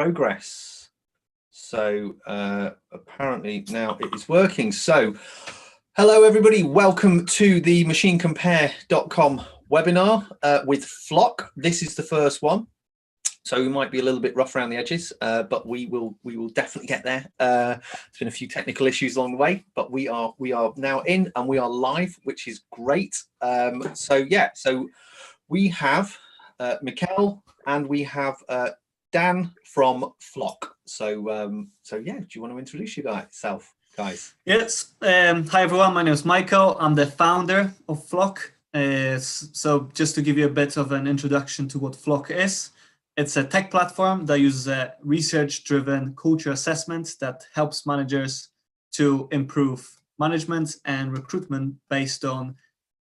progress. So apparently now it is working. So hello everybody, welcome to the machinecompare.com webinar with Flock. This is the first one, so we might be a little bit rough around the edges, but we will definitely get there. There's been a few technical issues along the way, but we are now in and we are live, which is great. So we have Michal and we have Dan from Flock. So yeah, do you want to introduce yourself, guys? Yes. Hi everyone, my name is Michal. I'm the founder of Flock. So just to give you a bit of an introduction to what Flock is, it's a tech platform that uses a research-driven culture assessment that helps managers to improve management and recruitment based on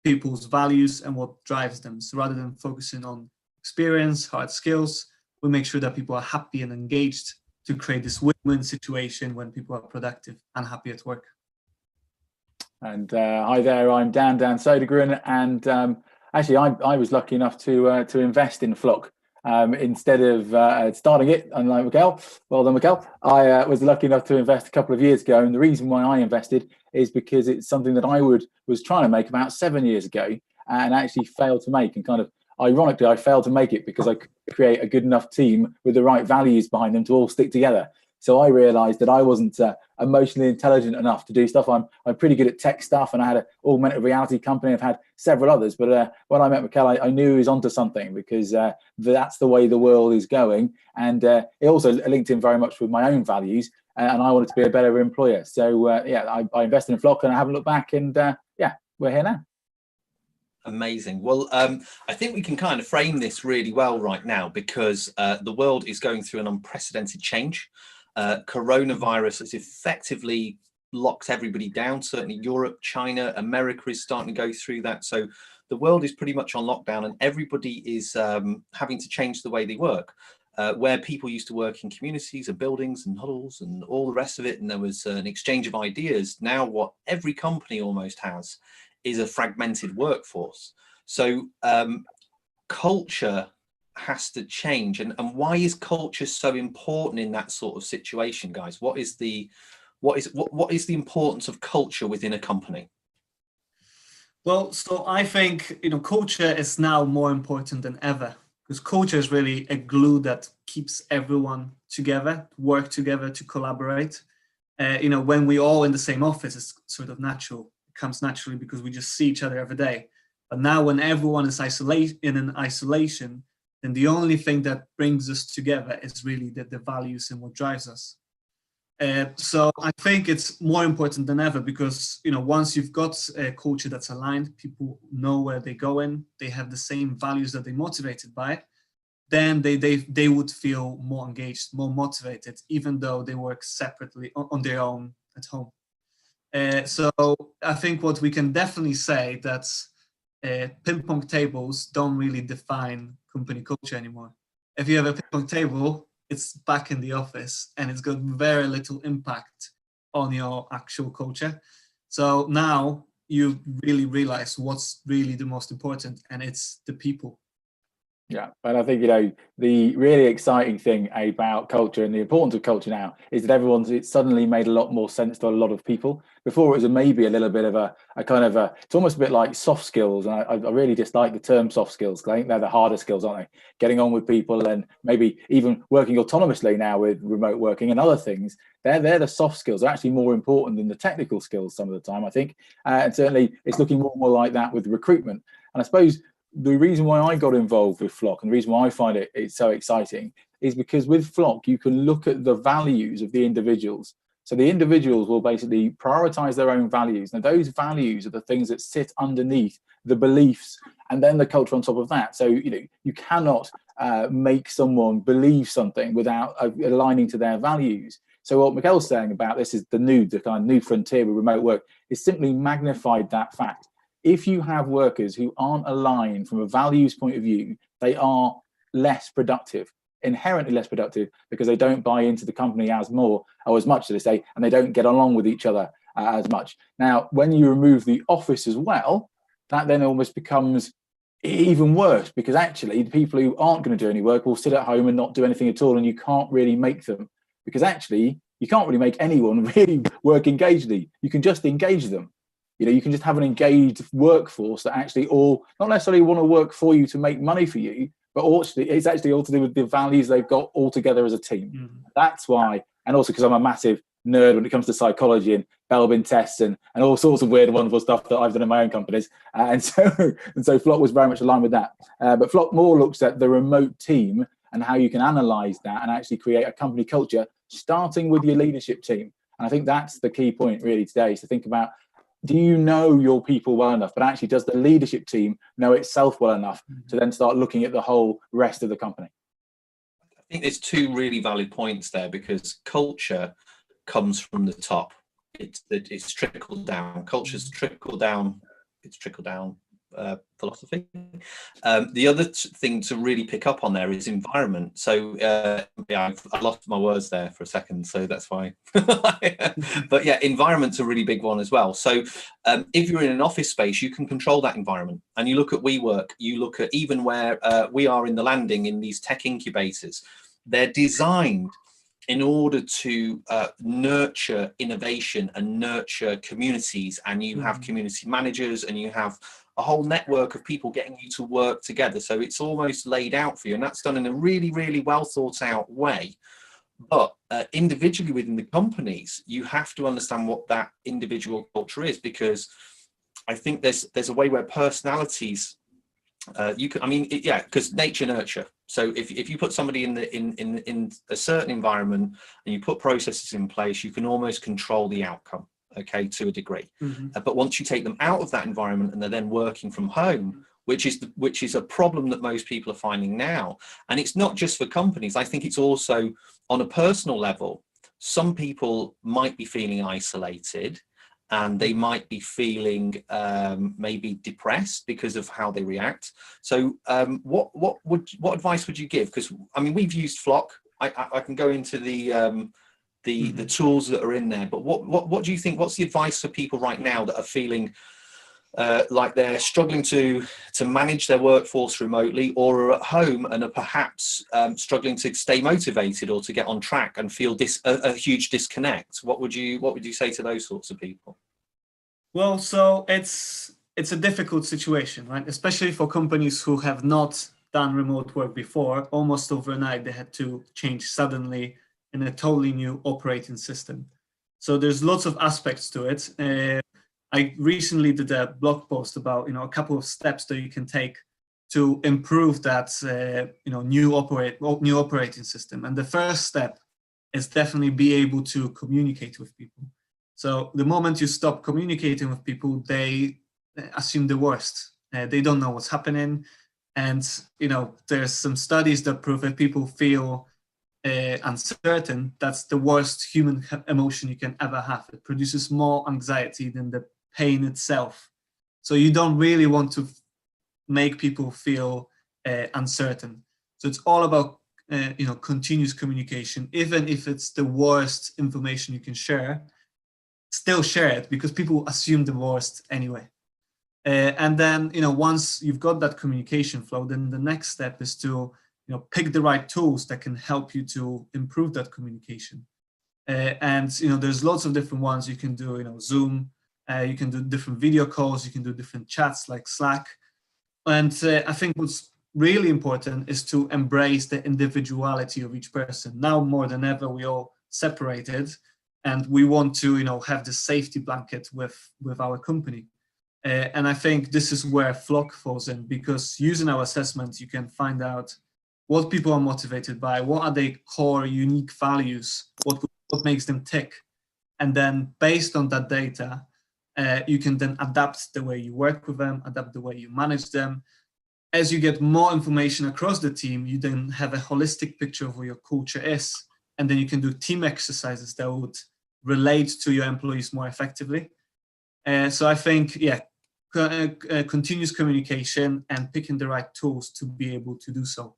people's values and what drives them. So rather than focusing on experience, hard skills, we make sure that people are happy and engaged to create this win-win situation when people are productive and happy at work. And hi there, I'm Dan Sodergren, and actually I was lucky enough to invest in Flock. Instead of starting it, unlike Michal, well done Michal, I was lucky enough to invest a couple of years ago, and the reason why I invested is because it's something that I was trying to make about 7 years ago and actually failed to make, and kind of ironically I failed to make it because I could create a good enough team with the right values behind them to all stick together. So I realized that I wasn't emotionally intelligent enough to do stuff. I'm pretty good at tech stuff, and I had an augmented reality company. I've had several others, but when I met Michal, I knew he was onto something, because that's the way the world is going. And it also linked in very much with my own values, and I wanted to be a better employer. So yeah, I invested in Flock and I haven't looked back, and yeah, we're here now. Amazing. Well, I think we can kind of frame this really well right now, because the world is going through an unprecedented change. Coronavirus has effectively locked everybody down. Certainly Europe, China, America is starting to go through that. So the world is pretty much on lockdown, and everybody is having to change the way they work. Where people used to work in communities and buildings and huddles and all the rest of it, and there was an exchange of ideas. Now what every company almost has is a fragmented workforce. So culture has to change, and why is culture so important in that sort of situation, guys? What is the importance of culture within a company? Well, so I think culture is now more important than ever, because culture is really a glue that keeps everyone together, work together, to collaborate. When we're all in the same office, it's sort of natural. It comes naturally because we just see each other every day. But now when everyone is in isolation, then the only thing that brings us together is really the values and what drives us. So I think it's more important than ever, because once you've got a culture that's aligned, people know where they're going, they have the same values that they're motivated by, then they would feel more engaged, more motivated, even though they work separately on their own at home. So I think what we can definitely say that ping pong tables don't really define company culture anymore. If you have a ping pong table, it's back in the office, and it's got very little impact on your actual culture. So now you really realize what's really the most important, and it's the people. Yeah, and I think the really exciting thing about culture and the importance of culture now is that it's suddenly made a lot more sense to a lot of people. Before it was maybe a little bit of a kind of it's almost a bit like soft skills, and I really dislike the term soft skills, because I think they're the harder skills, aren't they? Getting on with people, and maybe even working autonomously now with remote working and other things. They're the soft skills. They're actually more important than the technical skills some of the time, I think. And certainly it's looking more and more like that with recruitment. And I suppose the reason why I got involved with Flock, and the reason why I find it's so exciting, is because with Flock you can look at the values of the individuals. So the individuals will basically prioritize their own values, and those values are the things that sit underneath the beliefs, and then the culture on top of that. So you cannot make someone believe something without aligning to their values. So what Michal's saying about this is the kind of new frontier with remote work is simply magnified that fact. If you have workers who aren't aligned from a values point of view, they are less productive, inherently less productive, because they don't buy into the company as much, as they say, and they don't get along with each other as much. Now, when you remove the office as well, that then almost becomes even worse, because actually the people who aren't going to do any work will sit at home and not do anything at all, and you can't really make them, because actually you can't really make anyone really work engagedly. You can just engage them. You can just have an engaged workforce that actually all not necessarily want to work for you to make money for you, but also it's actually all to do with the values they've got all together as a team. Mm-hmm. That's why, and also because I'm a massive nerd when it comes to psychology and Belbin tests and all sorts of weird, wonderful stuff that I've done in my own companies. And so Flock was very much aligned with that. But Flock more looks at the remote team and how you can analyze that and actually create a company culture, starting with your leadership team. And I think that's the key point really today, is to think about, do you know your people well enough? But actually, does the leadership team know itself well enough to then start looking at the whole rest of the company? I think there's two really valid points there, because culture comes from the top. It's trickled down. Culture's trickle down. It's trickle down philosophy. The other thing to really pick up on there is environment. So I lost my words there for a second, so that's fine. But yeah, environment's a really big one as well. So if you're in an office space, you can control that environment. And you look at WeWork, you look at even where we are in the landing in these tech incubators, they're designed in order to nurture innovation and nurture communities. And you have community managers, and you have a whole network of people getting you to work together. So it's almost laid out for you, and that's done in a really, really well thought out way. But individually within the companies, you have to understand what that individual culture is, because I think there's a way where personalities, because nature nurture. So if you put somebody in a certain environment and you put processes in place, you can almost control the outcome, okay, to a degree. But once you take them out of that environment and they're then working from home, which is a problem that most people are finding now, and it's not just for companies. I think it's also on a personal level. Some people might be feeling isolated, and they might be feeling maybe depressed because of how they react. So what advice would you give? Because I mean, we've used Flock. I can go into the tools that are in there, but what do you think? What's the advice for people right now that are feeling like they're struggling to manage their workforce remotely, or are at home and are perhaps struggling to stay motivated or to get on track and feel a huge disconnect? What would you say to those sorts of people? Well, so it's a difficult situation, right? Especially for companies who have not done remote work before. Almost overnight, they had to change suddenly in a totally new operating system. So there's lots of aspects to it. I recently did a blog post about a couple of steps that you can take to improve that new operating system. And the first step is definitely be able to communicate with people. So the moment you stop communicating with people, they assume the worst. They don't know what's happening. And there's some studies that prove that people feel uncertain. That's the worst human emotion you can ever have. It produces more anxiety than the pain itself. So you don't really want to make people feel uncertain. So it's all about continuous communication. Even if it's the worst information you can share, still share it, because people assume the worst anyway. And then once you've got that communication flow, then the next step is to pick the right tools that can help you to improve that communication. And there's lots of different ones you can do. Zoom. You can do different video calls. You can do different chats like Slack. And I think what's really important is to embrace the individuality of each person. Now more than ever, we all separated, and we want to have the safety blanket with our company. And I think this is where Flock falls in, because using our assessments, you can find out what people are motivated by, what are their core unique values, what makes them tick. And then based on that data, you can then adapt the way you work with them, adapt the way you manage them. As you get more information across the team, you then have a holistic picture of what your culture is. And then you can do team exercises that would relate to your employees more effectively. So I think, continuous communication and picking the right tools to be able to do so.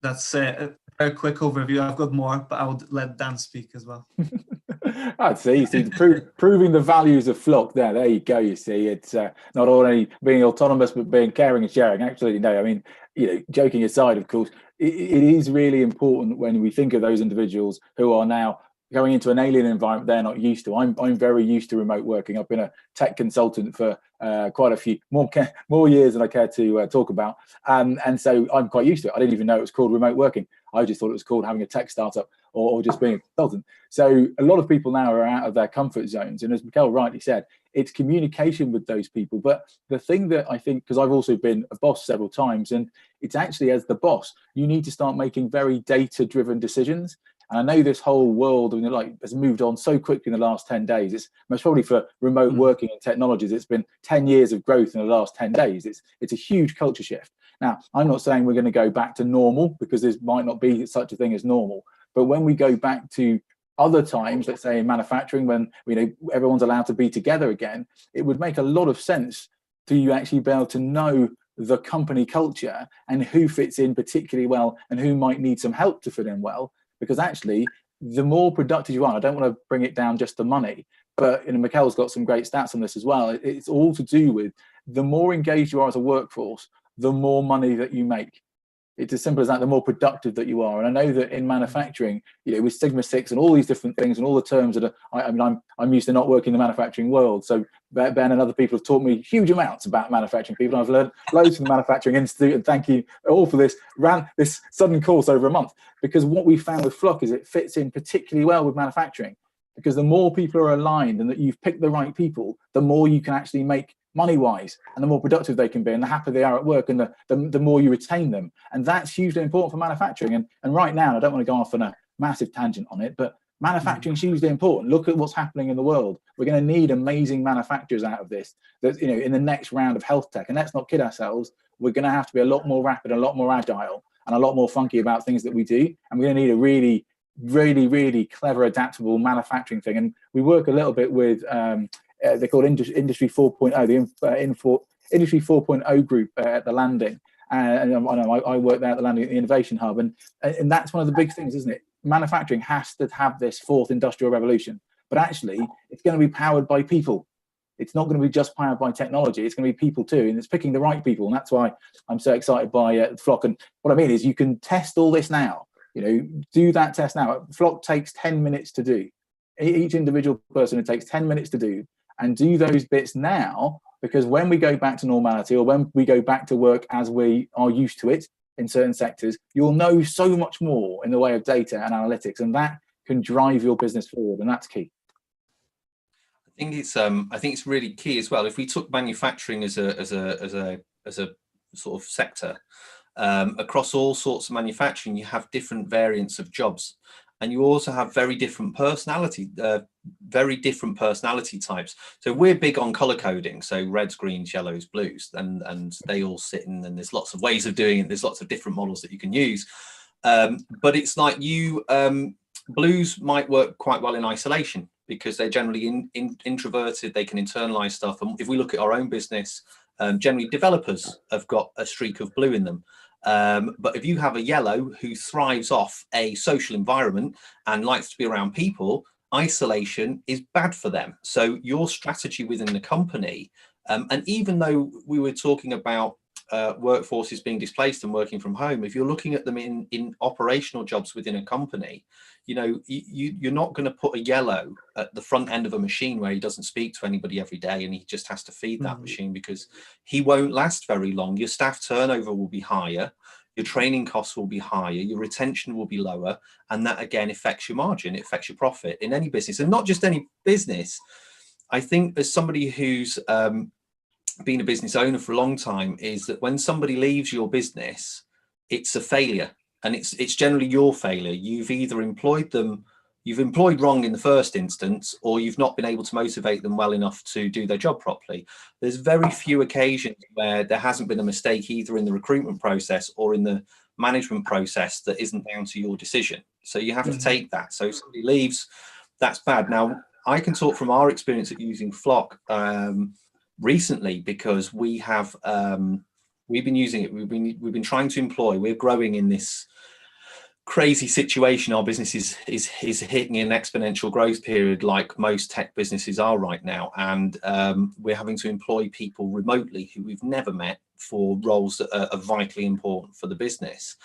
That's a very quick overview. I've got more, but I would let Dan speak as well. I'd say, you see, proving the values of Flock there. There you go. You see, it's not only being autonomous, but being caring and sharing. Absolutely, no. I mean, joking aside, of course, it is really important when we think of those individuals who are now going into an alien environment they're not used to. I'm very used to remote working. I've been a tech consultant for quite a few more years than I care to talk about, and so I'm quite used to it. I didn't even know it was called remote working. I just thought it was called having a tech startup or just being a consultant. So a lot of people now are out of their comfort zones, and as Michal rightly said, it's communication with those people. But the thing that I think, because I've also been a boss several times, and it's actually, as the boss, you need to start making very data-driven decisions. And I know this whole world has moved on so quickly in the last 10 days. It's most probably for remote working and technologies. It's been 10 years of growth in the last 10 days. It's a huge culture shift. Now, I'm not saying we're going to go back to normal, because there might not be such a thing as normal. But when we go back to other times, let's say in manufacturing, when everyone's allowed to be together again, it would make a lot of sense to you actually be able to know the company culture and who fits in particularly well and who might need some help to fit in well. Because actually, the more productive you are, I don't want to bring it down just to money, but Michal's got some great stats on this as well. It's all to do with the more engaged you are as a workforce, the more money that you make. It's as simple as that, the more productive that you are. And I know that in manufacturing, with Sigma 6 and all these different things and all the terms that I'm used to not working in the manufacturing world. So Ben and other people have taught me huge amounts about manufacturing people. I've learned loads from the Manufacturing Institute, and thank you all for this. Ran this sudden course over a month, because what we found with Flock is it fits in particularly well with manufacturing, because the more people are aligned and that you've picked the right people, the more you can actually make money-wise, and the more productive they can be, and the happier they are at work, and the more you retain them. And that's hugely important for manufacturing. And right now, I don't want to go off on a massive tangent on it, but manufacturing is hugely important. Look at what's happening in the world. We're going to need amazing manufacturers out of this, that in the next round of health tech. And let's not kid ourselves, we're going to have to be a lot more rapid, a lot more agile, and a lot more funky about things that we do. And we're going to need a really, really, really clever, adaptable manufacturing thing. And we work a little bit with they're called Industry 4.0, the Industry 4.0 group at the Landing. And I work there at the Landing at the Innovation Hub. And that's one of the big things, isn't it? Manufacturing has to have this fourth industrial revolution. But actually, it's going to be powered by people. It's not going to be just powered by technology. It's going to be people too. And it's picking the right people. And that's why I'm so excited by Flock. And what I mean is you can test all this now. Do that test now. Flock takes 10 minutes to do. Each individual person, it takes 10 minutes to do. And do those bits now, because when we go back to normality, or when we go back to work as we are used to it in certain sectors, you'll know so much more in the way of data and analytics, and that can drive your business forward, and that's key. I think it's really key as well. If we took manufacturing as a sort of sector, across all sorts of manufacturing, you have different variants of jobs. And you also have very different personality types. So we're big on color coding, so reds, greens, yellows, blues, and they all sit in. And there's lots of ways of doing it. There's lots of different models that you can use. But it's like blues might work quite well in isolation, because they're generally introverted. They can internalize stuff. And if we look at our own business, generally developers have got a streak of blue in them. But if you have a yellow who thrives off a social environment and likes to be around people, isolation is bad for them. So your strategy within the company, and even though we were talking about workforces being displaced and working from home, if you're looking at them in operational jobs within a company, you're not going to put a yellow at the front end of a machine where he doesn't speak to anybody every day and he just has to feed that machine, because he won't last very long. Your staff turnover will be higher, your training costs will be higher, your retention will be lower, and that again affects your margin, it affects your profit in any business, and not just any business. I think as somebody who's been a business owner for a long time, is that when somebody leaves your business, it's a failure, and it's generally your failure. You've either employed wrong in the first instance, or you've not been able to motivate them well enough to do their job properly. There's very few occasions where there hasn't been a mistake either in the recruitment process or in the management process that isn't down to your decision. So you have to take that. So if somebody leaves, that's bad. Now, I can talk from our experience at using Flock recently, because we have we've been using it. We've been trying to employ. We're growing in this crazy situation. Our business is hitting an exponential growth period, like most tech businesses are right now, and we're having to employ people remotely who we've never met for roles that are vitally important for the business.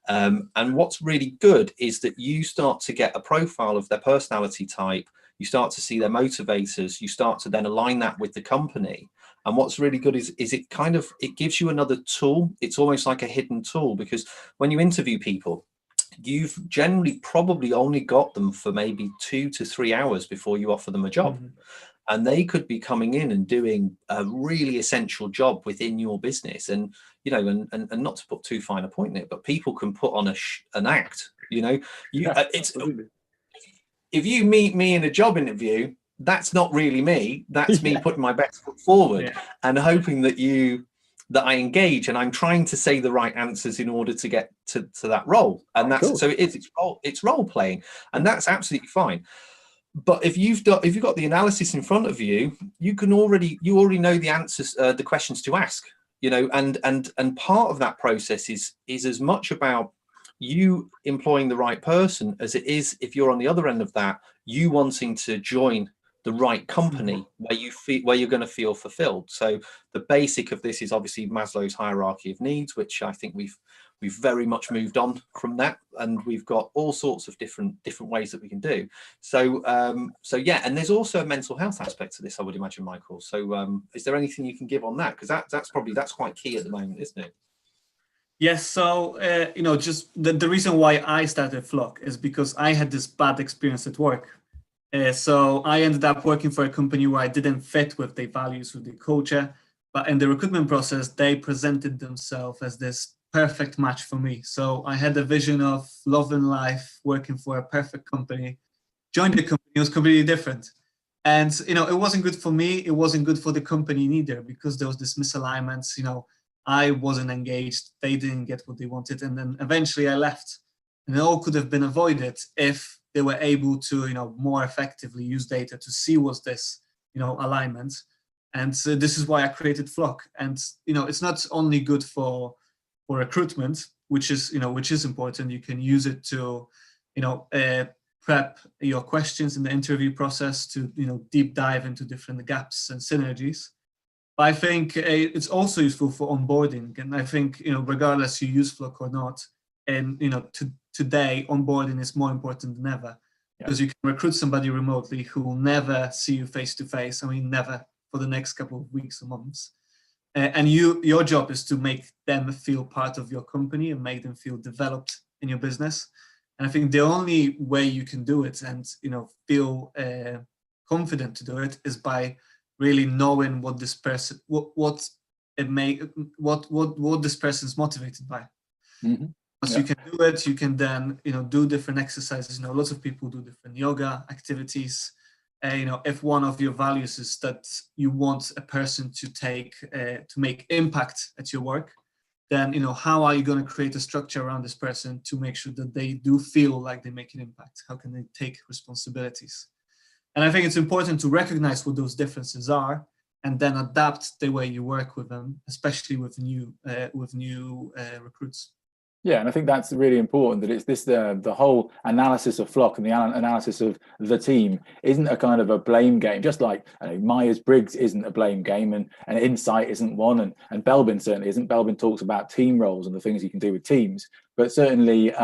And what's really good is that you start to get a profile of their personality type. You start to see their motivators. You start to then align that with the company. And what's really good is it gives you another tool. It's almost like a hidden tool, because when you interview people, you've generally probably only got them for maybe 2 to 3 hours before you offer them a job. Mm-hmm. And they could be coming in and doing a really essential job within your business. And, you know, and not to put too fine a point in it, but people can put on an act, you know, if you meet me in a job interview, that's not really me. That's me putting my best foot forward and hoping that I engage, and I'm trying to say the right answers in order to get to that role. And that's so it's role playing, and that's absolutely fine. But if you've got the analysis in front of you, you already know the answers, the questions to ask, you know, and part of that process is as much about you employing the right person as it is, if you're on the other end of that, you wanting to join the right company where you're going to feel fulfilled. So the basic of this is obviously Maslow's hierarchy of needs, which I think we've very much moved on from that, and we've got all sorts of different ways that we can do. So yeah, and there's also a mental health aspect to this, I would imagine, Michael. So is there anything you can give on that? Because that's quite key at the moment, isn't it? Yes. So you know, just the reason why I started Flock is because I had this bad experience at work. So I ended up working for a company where I didn't fit with their values, with the culture, but in the recruitment process, they presented themselves as this perfect match for me. So I had a vision of love and life, working for a perfect company. Joined the company, it was completely different. And, you know, it wasn't good for me. It wasn't good for the company neither, because there was this misalignment. You know, I wasn't engaged. They didn't get what they wanted. And then eventually I left. And it all could have been avoided if they were able to, you know, more effectively use data to see what's this, you know, alignment. And so this is why I created Flock. And, you know, it's not only good for recruitment, which is important. You can use it to, you know, prep your questions in the interview process to, you know, deep dive into different gaps and synergies. But I think it's also useful for onboarding. And I think, you know, regardless you use Flock or not, and, you know, today onboarding is more important than ever, because you can recruit somebody remotely who will never see you face to face. I mean, never for the next couple of weeks or months. And your job is to make them feel part of your company and make them feel developed in your business. And I think the only way you can do it and, you know, feel confident to do it is by really knowing what this person, what this person is motivated by. Mm-hmm. Once you can do it, you can then, you know, do different exercises. You know, lots of people do different yoga activities. You know, if one of your values is that you want a person to to make impact at your work, then, you know, how are you going to create a structure around this person to make sure that they do feel like they make an impact? How can they take responsibilities? And I think it's important to recognize what those differences are and then adapt the way you work with them, especially with new recruits. Yeah, and I think that's really important, that it's this the whole analysis of Flock and the analysis of the team isn't a kind of a blame game, just like Myers-Briggs isn't a blame game, and Insight isn't one, and Belbin certainly isn't. Belbin talks about team roles and the things you can do with teams, but certainly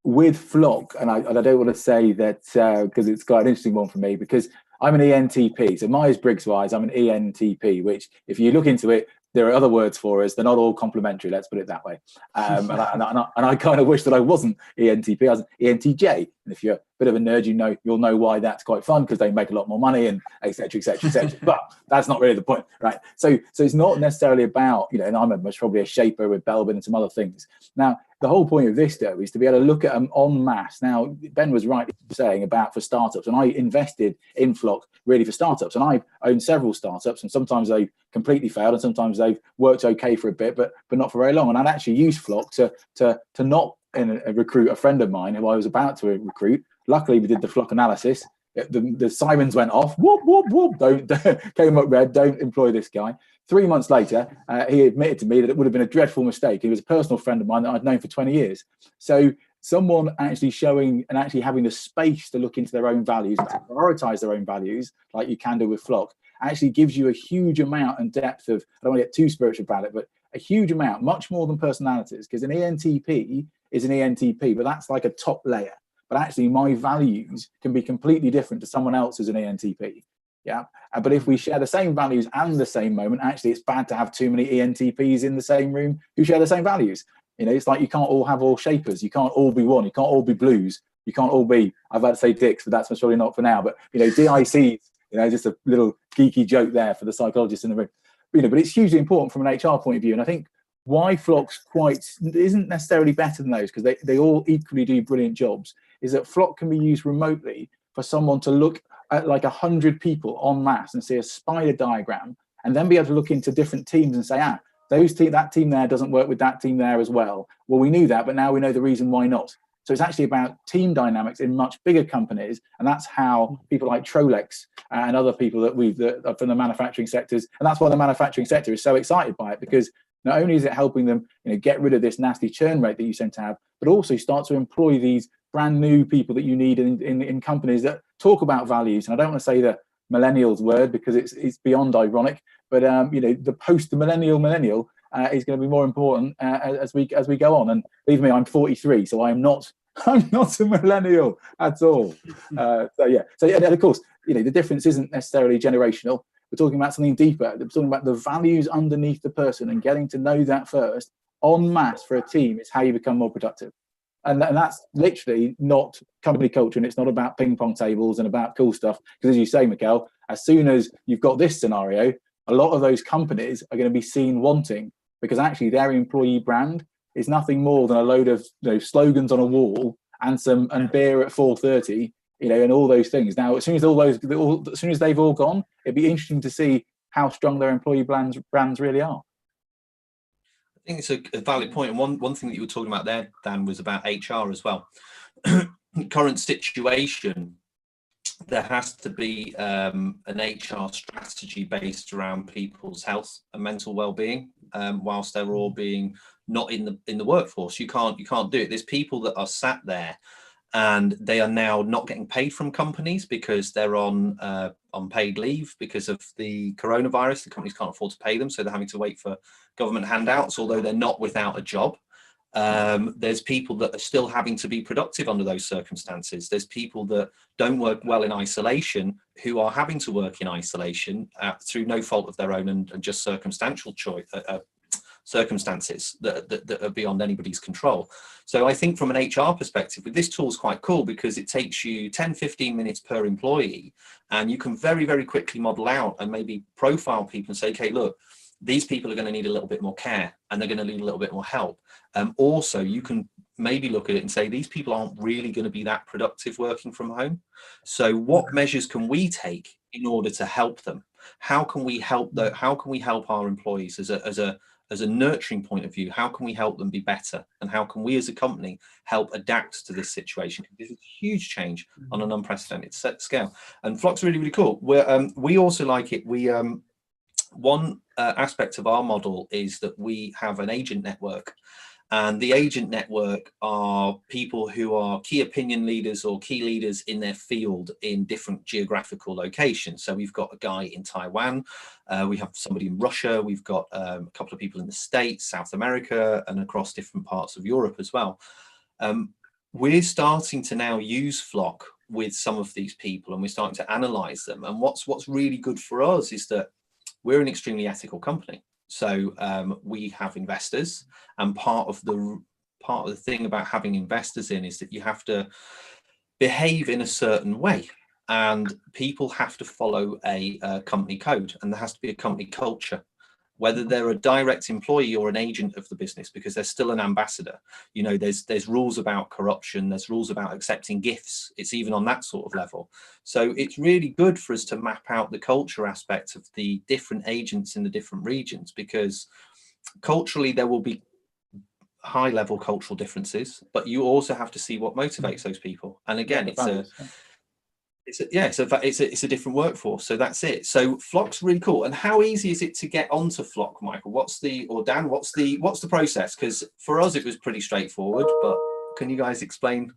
with Flock, and I don't want to say that because it's quite an interesting one for me, because I'm an ENTP. So Myers-Briggs wise, I'm an ENTP, which if you look into it, there are other words for us. They're not all complementary. Let's put it that way. And I kind of wish that I wasn't ENTP. I was ENTJ. And if you're a bit of a nerd, you'll know why that's quite fun, because they make a lot more money and et cetera, et cetera, et cetera. But that's not really the point, right? So it's not necessarily about, you know, and I'm probably a shaper with Belbin and some other things. Now, the whole point of this, though, is to be able to look at them en masse. Now, Ben was right saying about for startups, and I invested in Flock really for startups, and I've owned several startups, and sometimes they've completely failed, and sometimes they've worked okay for a bit, but not for very long. And I'd actually used Flock to not recruit a friend of mine who I was about to recruit. Luckily, we did the Flock analysis. The sirens went off. Whoop, whoop, whoop. Don't came up red. Don't employ this guy. 3 months later, he admitted to me that it would have been a dreadful mistake. He was a personal friend of mine that I'd known for 20 years. So someone actually showing and actually having the space to look into their own values, to prioritize their own values, like you can do with Flock, actually gives you a huge amount and depth of, I don't want to get too spiritual about it, but a huge amount, much more than personalities, because an ENTP is an ENTP, but that's like a top layer. But actually my values can be completely different to someone else who's an ENTP. Yeah. But if we share the same values and the same moment, actually it's bad to have too many ENTPs in the same room who share the same values. You know, it's like you can't all have all shapers. You can't all be one. You can't all be blues. You can't all be, I've about to say dicks, but that's probably not for now. But, you know, DICs, you know, just a little geeky joke there for the psychologists in the room. You know, but it's hugely important from an HR point of view. And I think why Flock's isn't necessarily better than those, because they all equally do brilliant jobs, is that Flock can be used remotely for someone to look at like 100 people en masse and see a spider diagram, and then be able to look into different teams and say, that team there doesn't work with that team there as well. Well, we knew that, but now we know the reason why not. So it's actually about team dynamics in much bigger companies, and that's how people like Trolex and other people that are from the manufacturing sectors, and that's why the manufacturing sector is so excited by it, because not only is it helping them, you know, get rid of this nasty churn rate that you tend to have, but also start to employ these brand new people that you need in companies that talk about values. And I don't want to say the millennials word because it's beyond ironic, but you know, the millennial is going to be more important as we go on. And believe me, I'm 43, so I'm not a millennial at all. So and of course, you know, the difference isn't necessarily generational. We're talking about something deeper. We're talking about the values underneath the person, and getting to know that first en masse for a team is how you become more productive. And that's literally not company culture, and it's not about ping pong tables and about cool stuff. Because as you say, Michal, as soon as you've got this scenario, a lot of those companies are going to be seen wanting, because actually their employee brand is nothing more than a load of, you know, slogans on a wall and beer at 4:30, you know, and all those things. Now, as soon as they've all gone, it'd be interesting to see how strong their employee brands really are. I think it's a valid point. And one thing that you were talking about there, Dan, was about HR as well. Current situation, there has to be an HR strategy based around people's health and mental well-being, whilst they're all being not in the workforce. You can't do it. There's people that are sat there and they are now not getting paid from companies because they're on paid leave because of the coronavirus. The companies can't afford to pay them, so they're having to wait for government handouts, although they're not without a job. There's people that are still having to be productive under those circumstances. There's people that don't work well in isolation who are having to work in isolation through no fault of their own and just circumstances that are beyond anybody's control. So I think from an HR perspective, this tool is quite cool because it takes you 10-15 minutes per employee, and you can very, very quickly model out and maybe profile people and say, okay, look, these people are going to need a little bit more care and they're going to need a little bit more help. Also, you can maybe look at it and say, these people aren't really going to be that productive working from home. So what measures can we take in order to help them? How can we help our employees as a nurturing point of view? How can we help them be better? And how can we as a company help adapt to this situation? This is a huge change on an unprecedented scale. And Flock's really, really cool. We also like it. One aspect of our model is that we have an agent network, and the agent network are people who are key opinion leaders or key leaders in their field in different geographical locations. So we've got a guy in Taiwan, we have somebody in Russia, we've got a couple of people in the States, South America, and across different parts of Europe as well. We're starting to now use Flock with some of these people, and we're starting to analyze them. And what's really good for us is that we're an extremely ethical company. So we have investors, and part of the thing about having investors in is that you have to behave in a certain way, and people have to follow a company code, and there has to be a company culture, whether they're a direct employee or an agent of the business, because they're still an ambassador. You know, there's rules about corruption, there's rules about accepting gifts. It's even on that sort of level. So it's really good for us to map out the culture aspect of the different agents in the different regions, because culturally there will be high level cultural differences, but you also have to see what motivates those people. And again, it's a different workforce. So that's it. So Flock's really cool. And how easy is it to get onto Flock, Michael? Dan, what's the process? Because for us it was pretty straightforward, but Can you guys explain?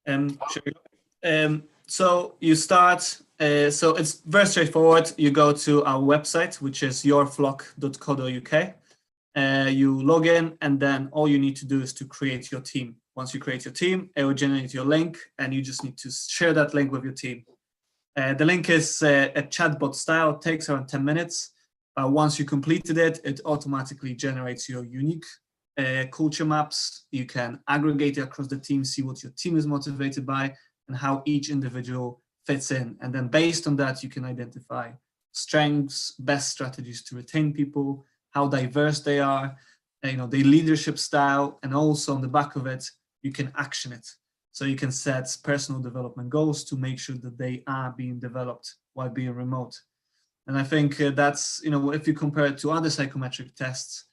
Sure. So you start, so it's very straightforward. You go to our website, which is yourflock.co.uk. You log in, and then all you need to do is to create your team. Once you create your team, it will generate your link, and you just need to share that link with your team. The link is a chatbot style. It takes around 10 minutes. Once you completed it, it automatically generates your unique culture maps. You can aggregate it across the team, see what your team is motivated by, and how each individual fits in. And then based on that, you can identify strengths, best strategies to retain people, how diverse they are, their leadership style, and also on the back of it, you can action it. So you can set personal development goals to make sure that they are being developed while being remote. And I think that's, if you compare it to other psychometric tests,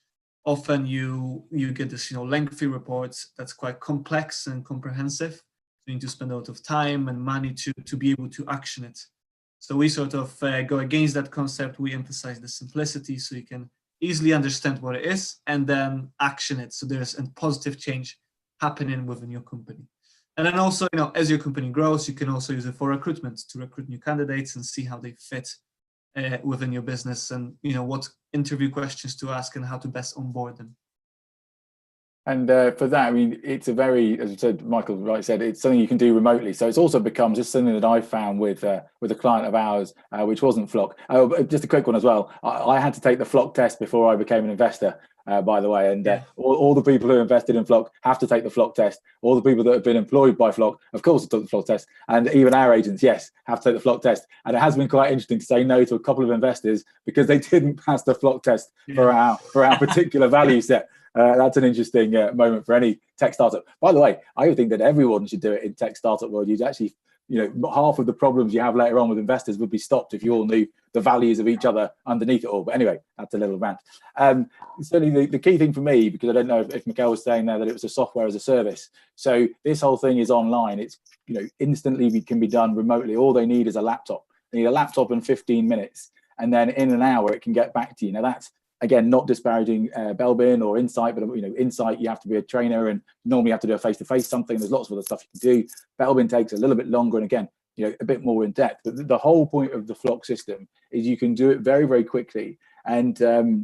often you get this, lengthy reports that's quite complex and comprehensive. You need to spend a lot of time and money to be able to action it. So we sort of go against that concept. We emphasize the simplicity so you can easily understand what it is and then action it. So there's a positive change happening within your company. And then also, as your company grows, you can also use it for recruitment to recruit new candidates and see how they fit within your business and, what interview questions to ask and how to best onboard them. And for that, I mean, it's a very, as you said, Michael rightly said, it's something you can do remotely. So it's also become just something that I found with a client of ours, which wasn't Flock. Just a quick one as well. I had to take the Flock test before I became an investor, by the way. And all the people who invested in Flock have to take the Flock test. All the people that have been employed by Flock, of course, took the Flock test. And even our agents, yes, have to take the Flock test. And it has been quite interesting to say no to a couple of investors because they didn't pass the Flock test for our particular value set. That's an interesting moment for any tech startup. By the way, I would think that everyone should do it in tech startup world. You'd actually, half of the problems you have later on with investors would be stopped if you all knew the values of each other underneath it all. But anyway, that's a little rant. Certainly the key thing for me, because I don't know if Michal was saying there that it was a software as a service. So this whole thing is online. It's, instantly can be done remotely. All they need is a laptop. They need a laptop in 15 minutes. And then in an hour, it can get back to you. Now that's, again, not disparaging Belbin or Insight, but Insight, you have to be a trainer and normally you have to do a face-to-face something. There's lots of other stuff you can do. Belbin takes a little bit longer and again, a bit more in depth. But the whole point of the Flock system is you can do it very, very quickly. And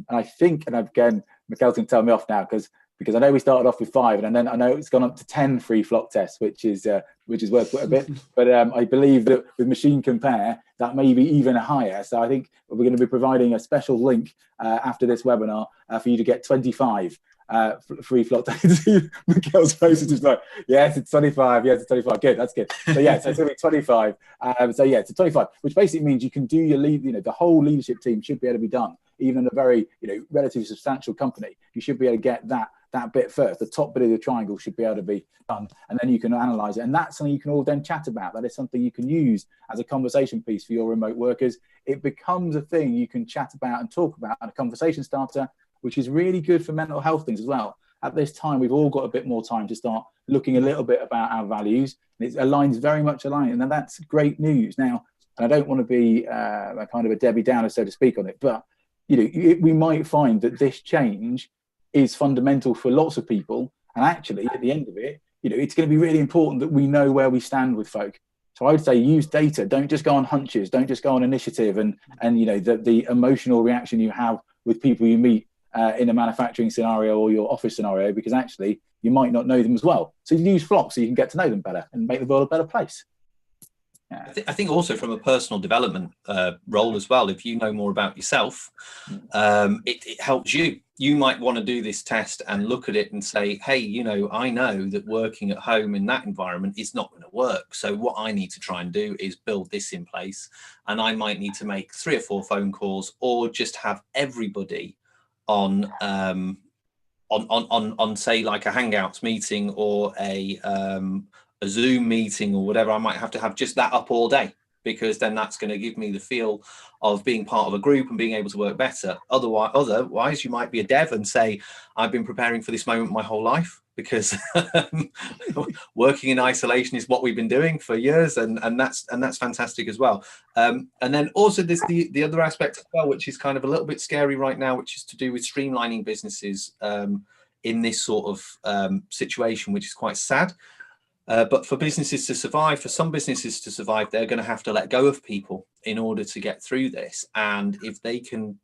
I think, and again, Michal can tell me off now because I know we started off with 5, and then I know it's gone up to 10 free Flock tests, which is worth quite a bit. But I believe that with Machine Compare, that may be even higher. So I think we're going to be providing a special link after this webinar for you to get 25 free Flock tests. Michal's face is just like, yes, it's 25. Yes, it's 25. Good, that's good. So yeah, so it's going to be 25. So yeah, it's a 25, which basically means you can do your lead. The whole leadership team should be able to be done. Even in a very, relatively substantial company, you should be able to get that bit first. The top bit of the triangle should be able to be done, and then you can analyze it. And that's something you can all then chat about. That is something you can use as a conversation piece for your remote workers. It becomes a thing you can chat about and talk about, and a conversation starter, which is really good for mental health things as well. At this time, we've all got a bit more time to start looking a little bit about our values, and it aligns very much aligned. And that's great news. Now, and I don't want to be a kind of a Debbie Downer, so to speak, on it, but we might find that this change is fundamental for lots of people, and actually at the end of it, it's going to be really important that we know where we stand with folk. So I would say use data. Don't just go on hunches. Don't just go on initiative and the emotional reaction you have with people you meet in a manufacturing scenario or your office scenario, because actually you might not know them as well. So use Flock so you can get to know them better and make the world a better place. Yeah. I think also from a personal development role as well, if you know more about yourself, it helps you. You might want to do this test and look at it and say, hey, I know that working at home in that environment is not going to work. So what I need to try and do is build this in place. And I might need to make 3 or 4 phone calls, or just have everybody on say like a Hangouts meeting or a Zoom meeting or whatever. I might have to have just that up all day, because then that's going to give me the feel of being part of a group and being able to work better. Otherwise, you might be a dev and say, I've been preparing for this moment my whole life, because working in isolation is what we've been doing for years, and that's fantastic as well. And then also there's the other aspect as well, which is kind of a little bit scary right now, which is to do with streamlining businesses. in this sort of situation, which is quite sad. But for businesses to survive, for some businesses to survive, they're going to have to let go of people in order to get through this. And if they can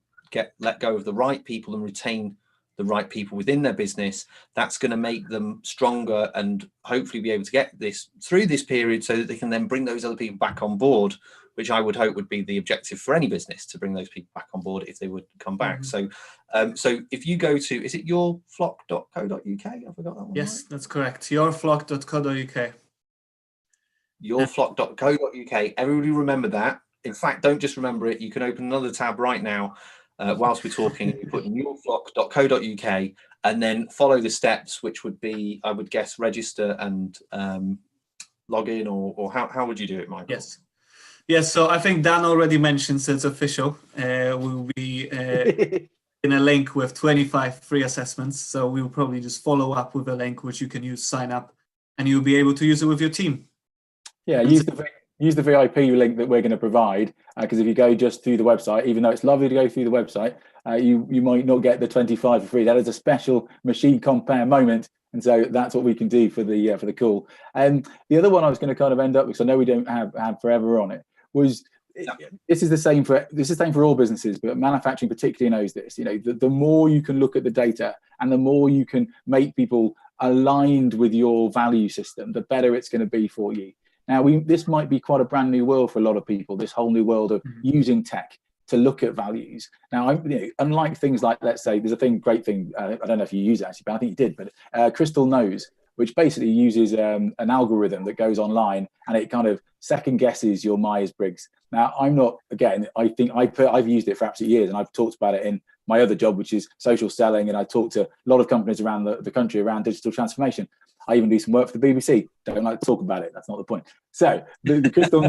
let go of the right people and retain the right people within their business, that's going to make them stronger and hopefully be able to get this through this period so that they can then bring those other people back on board, which I would hope would be the objective for any business, to bring those people back on board if they would come back. Mm-hmm. So if you go to, is it yourflock.co.uk? I forgot that one. Yes, right? that's correct. Yourflock.co.uk. Yourflock.co.uk. Everybody remember that. In fact, don't just remember it. You can open another tab right now whilst we're talking. You put in yourflock.co.uk and then follow the steps, which would be, I would guess, register and log in, or how would you do it, Michael? Yes. Yes, so I think Dan already mentioned, so it's official. We'll be in a link with 25 free assessments. So we'll probably just follow up with a link which you can use, sign up, and you'll be able to use it with your team. Yeah, use the VIP link that we're going to provide, because if you go just through the website, even though it's lovely to go through the website, you might not get the 25 for free. That is a special machine compare moment. And so that's what we can do for the call. And the other one I was going to kind of end up with, because I know we don't have forever on it, was this is the same for all businesses, but manufacturing particularly knows this. You know, the more you can look at the data and the more you can make people aligned with your value system, the better it's going to be for you. Now, this might be quite a brand new world for a lot of people, this whole new world of using tech to look at values. Now, unlike things like, let's say, there's a great thing, I don't know if you use it actually, but I think you did, but Crystal Knows, which basically uses an algorithm that goes online and it kind of second guesses your Myers-Briggs. Now, I'm not, again, I think I've used it for absolutely years, and I've talked about it in my other job, which is social selling, and I talk to a lot of companies around the country around digital transformation. I even do some work for the BBC. Don't like to talk about it. That's not the point. So the Crystal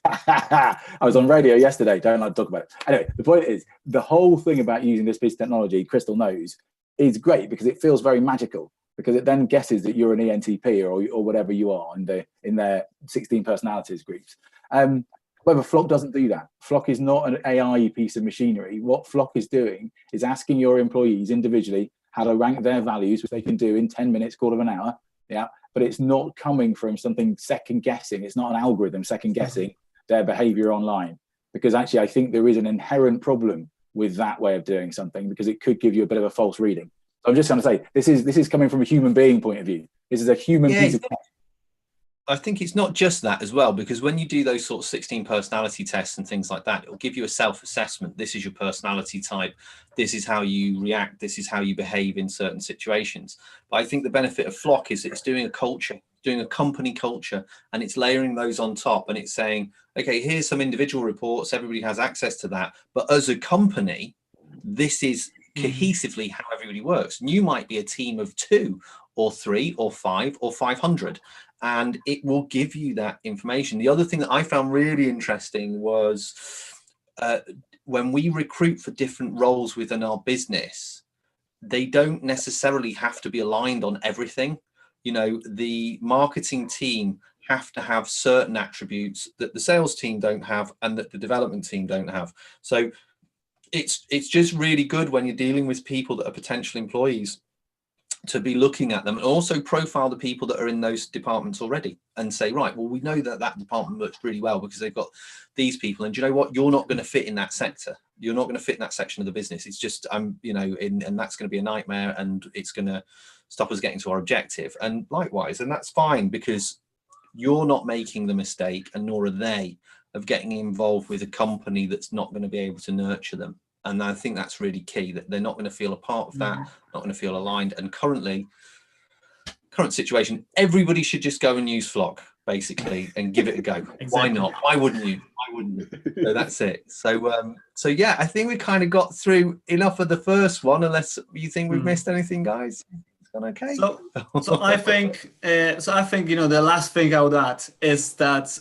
I was on radio yesterday. Don't like to talk about it. Anyway, the point is, the whole thing about using this piece of technology, Crystal Knows, is great because it feels very magical, because it then guesses that you're an ENTP or whatever you are in their 16 personalities groups. However, Flock doesn't do that. Flock is not an AI piece of machinery. What Flock is doing is asking your employees individually how to rank their values, which they can do in 10 minutes, quarter of an hour. Yeah, but it's not coming from something second guessing. It's not an algorithm second guessing their behavior online, because actually I think there is an inherent problem with that way of doing something, because it could give you a bit of a false reading. So I'm just trying to say, this is coming from a human being point of view. This is a human piece of tech. I think it's not just that as well, because when you do those sort of 16 personality tests and things like that, it'll give you a self-assessment. This is your personality type. This is how you react. This is how you behave in certain situations. But I think the benefit of Flock is it's doing a culture, doing a company culture, and it's layering those on top, and it's saying, okay, here's some individual reports. Everybody has access to that. But as a company, this is cohesively how everybody works. And you might be a team of 2 or 3 or 5 or 500. And it will give you that information. The other thing that I found really interesting was when we recruit for different roles within our business, they don't necessarily have to be aligned on everything. You know, the marketing team have to have certain attributes that the sales team don't have and that the development team don't have. So it's just really good when you're dealing with people that are potential employees to be looking at them, and also profile the people that are in those departments already and say, right, well, we know that department works really well because they've got these people, and do you know what, you're not going to fit in that sector, you're not going to fit in that section of the business. It's just and that's going to be a nightmare, and it's going to stop us getting to our objective. And likewise, and that's fine, because you're not making the mistake, and nor are they, of getting involved with a company that's not going to be able to nurture them. And I think that's really key, that they're not going to feel a part of that, not going to feel aligned. And current situation, everybody should just go and use Flock, basically, and give it a go. Exactly. Why not? Why wouldn't you? So that's it. So yeah, I think we kind of got through enough of the first one, unless you think we've missed anything, guys. Okay. So I think the last thing I would add is that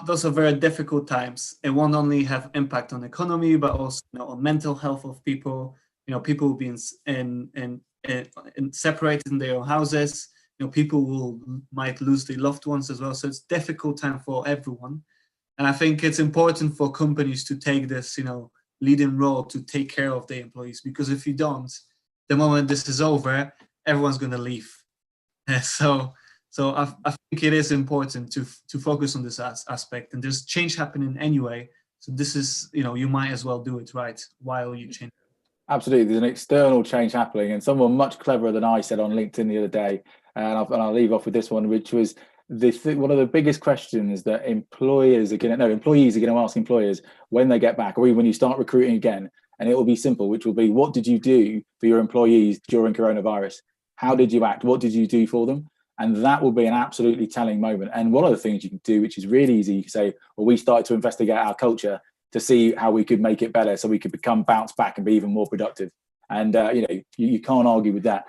those are very difficult times. It won't only have impact on the economy, but also on mental health of people. People being in separated in their own houses. People might lose their loved ones as well. So it's a difficult time for everyone, and I think it's important for companies to take this leading role to take care of their employees, because if you don't, the moment this is over, everyone's going to leave. So I think it is important to focus on this aspect, and there's change happening anyway. So this is, you might as well do it right while you change. Absolutely, there's an external change happening, and someone much cleverer than I said on LinkedIn the other day, and I'll leave off with this one, which was one of the biggest questions that employees are going to ask employers when they get back, or even when you start recruiting again, and it will be simple, which will be, what did you do for your employees during coronavirus? How did you act? What did you do for them? And that will be an absolutely telling moment. And one of the things you can do, which is really easy, you can say, well, we started to investigate our culture to see how we could make it better, so we could bounce back and be even more productive. And you can't argue with that.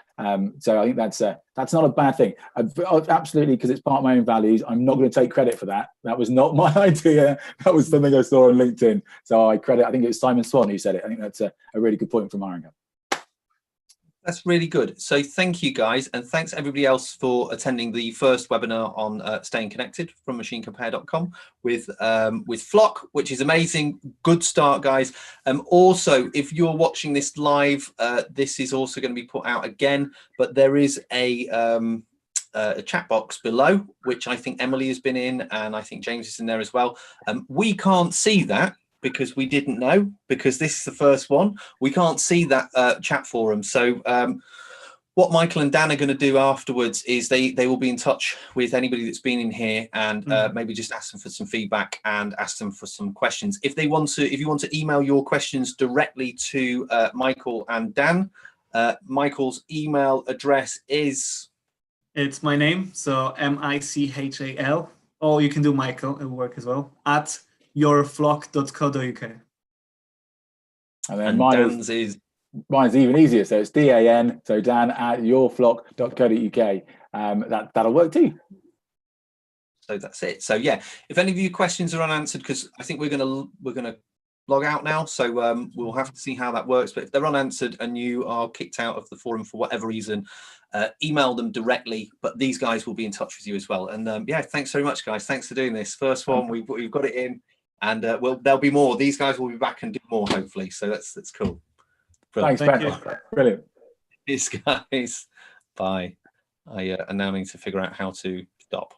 So I think that's not a bad thing. Absolutely, because it's part of my own values. I'm not going to take credit for that. That was not my idea. That was something I saw on LinkedIn. So I think it was Simon Swan who said it. I think that's a really good point from Iron. That's really good. So thank you, guys. And thanks everybody else for attending the first webinar on staying connected from machinecompare.com with Flock, which is amazing. Good start, guys. Also, if you're watching this live, this is also going to be put out again, but there is a chat box below, which I think Emily has been in, and I think James is in there as well. We can't see that, because we didn't know, because this is the first one. We can't see that chat forum. So what Michael and Dan are going to do afterwards is they will be in touch with anybody that's been in here, and maybe just ask them for some feedback and ask them for some questions. If you want to email your questions directly to Michael and Dan, Michael's email address is... It's my name, so Michal, or you can do Michael, it will work as well, at yourflock.co.uk. And then mine's even easier. So it's Dan, so Dan at yourflock.co.uk. That'll work too. So that's it. So yeah, if any of your questions are unanswered, because I think we're gonna log out now, so we'll have to see how that works. But if they're unanswered and you are kicked out of the forum for whatever reason, email them directly. But these guys will be in touch with you as well. And yeah, thanks very much, guys. Thanks for doing this. First one, we've got it in. And there'll be more. These guys will be back and do more, hopefully. So that's cool. Brilliant. Thanks, Ben. Brilliant. Peace, guys. Bye. I now need to figure out how to stop.